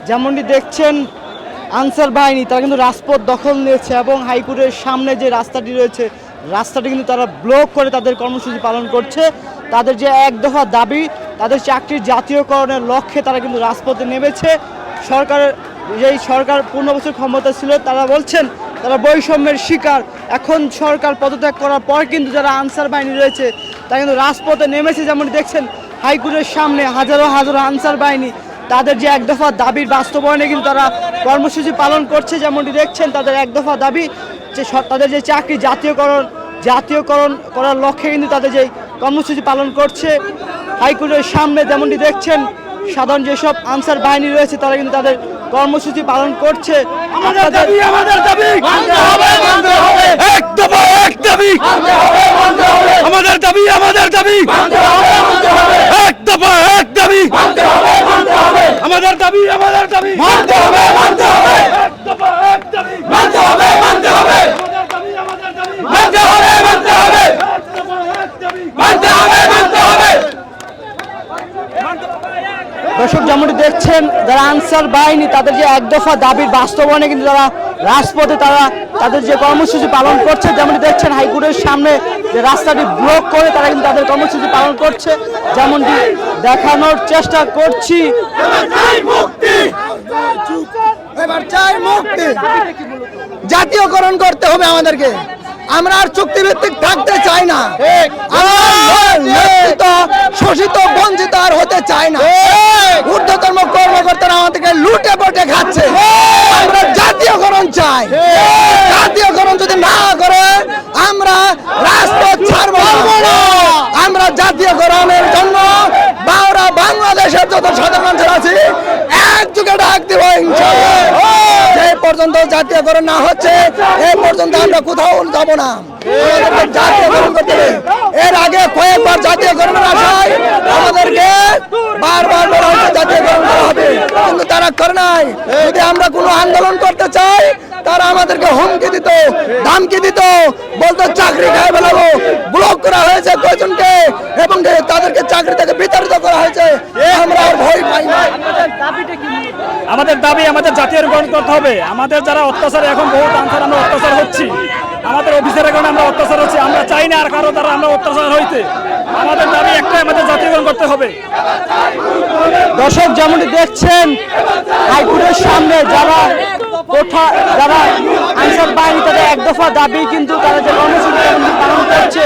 যেমনটি দেখছেন আনসার বাহিনী তারা কিন্তু রাজপথ দখল নিয়েছে এবং হাইকোর্টের সামনে যে রাস্তাটি রয়েছে রাস্তাটি কিন্তু তারা ব্লক করে তাদের কর্মসূচি পালন করছে। তাদের যে এক দফা দাবি, তাদের চাকরির জাতীয়করণের লক্ষ্যে তারা কিন্তু রাজপথে নেমেছে। সরকারের যেই সরকার 15 বছর ক্ষমতা ছিল তারা বলছেন তারা বৈষম্যের শিকার। এখন সরকার পদত্যাগ করার পর কিন্তু যারা আনসার বাহিনী রয়েছে তারা কিন্তু রাজপথে নেমেছে। যেমনটি দেখছেন হাইকোর্টের সামনে হাজারো হাজারো আনসার বাহিনী তাদের যে এক দফা দাবির বাস্তবায়নে কিন্তু তারা কর্মসূচি পালন করছে। যেমনটি দেখছেন তাদের এক দফা দাবি যে তাদের যে চাকরি জাতীয়করণ করার লক্ষ্যে কিন্তু তাদের যে কর্মসূচি পালন করছে হাইকোর্টের সামনে। যেমনটি দেখছেন সাধারণ যেসব আনসার বাহিনী রয়েছে তারা কিন্তু তাদের কর্মসূচি পালন করছে। আমাদের দাবি মানতে হবে, মানতে হবে, এক দফা এক দাবি মানতে হবে, মানতে হবে, আমাদের দাবি মানতে হবে, মানতে হবে, এক দফা এক দাবি মানতে হবে, মানতে হবে, আমাদের দাবি মানতে হবে, মানতে হবে, এক দফা এক দাবি মানতে হবে, মানতে হবে, আমাদের দাবি মানতে হবে, মানতে হবে, এক দফা এক দাবি মানতে হবে, মানতে হবে। দর্শক যেমনটি দেখছেন যারা আনসার বাহিনী তাদের যে এক দফা দাবির বাস্তবায়নে কিন্তু তারা রাজপথে তাদের যে কর্মসূচি পালন করছে। যেমনটি দেখছেন হাইকোর্টের সামনে যে রাস্তাটি ব্লক করে তারা কিন্তু তাদের কর্মসূচি পালন করছে। যেমনটি দেখানোর চেষ্টা করছি। এবার চাই মুক্তি, জাতীয়করণ করতে হবে আমাদেরকে। আমরা আর চুক্তিভিত্তিক থাকতে চাই না, শোষিত বঞ্চিত আর হতে চাই না। ঊর্ধ্বতম কর্মকর্তারা আমাদেরকে লুটে পটে খাচ্ছে। আমরা জাতীয়করণ চাই। জাতীয়করণ যদি না করে আমরা রাজপথ ছাড়বো না। আমরা জাতীয়করণের জন্য বাংলাদেশের যত সাধারণ মানুষ আছে একযোগে ডাক দিব ইনশাআল্লাহ। যে পর্যন্ত জাতীয়করণ না হচ্ছে এই পর্যন্ত আমরা কোথাও যাব না। জাতীয়করণ করতে হবে। এর আগে কয়েকবার জাতীয়করণের আশায় আমাদেরকে বারবার বলা হচ্ছে জাতীয়করণ করা হবে, কিন্তু তারা করে নাই। যদি আমরা কোনো আন্দোলন করতে চাই তারা আমাদেরকে হুমকি দিত, ধমকি দিত, বলতো চাকরি খাই ফেলাবো। ব্লক করা হয়েছে কয়জনকে এবং তাদেরকে চাকরি থেকে বিতাড়িত করা হয়েছে। আমরা আর ভয় পাই না। আমাদের দাবি আমাদের জাতীয়করণ করতে হবে। আমাদের যারা অত্যাচার, এখন বহুত আনসার আমরা অত্যাচার হচ্ছি, আমাদের অফিসারের কারণে আমরা অত্যাচার হচ্ছি। আমরা চাই না আর কারো দ্বারা আমরা অত্যাচার হইতে। আমাদের দাবি একটাই, আমাদের জাতীয়করণ করতে হবে। দর্শক যেমনটি দেখছেন হাইকোর্টের সামনে যারা আনসার বাহিনী তাদের এক দফা দাবি কিন্তু তারা যে কর্মসূচি পালন করছে।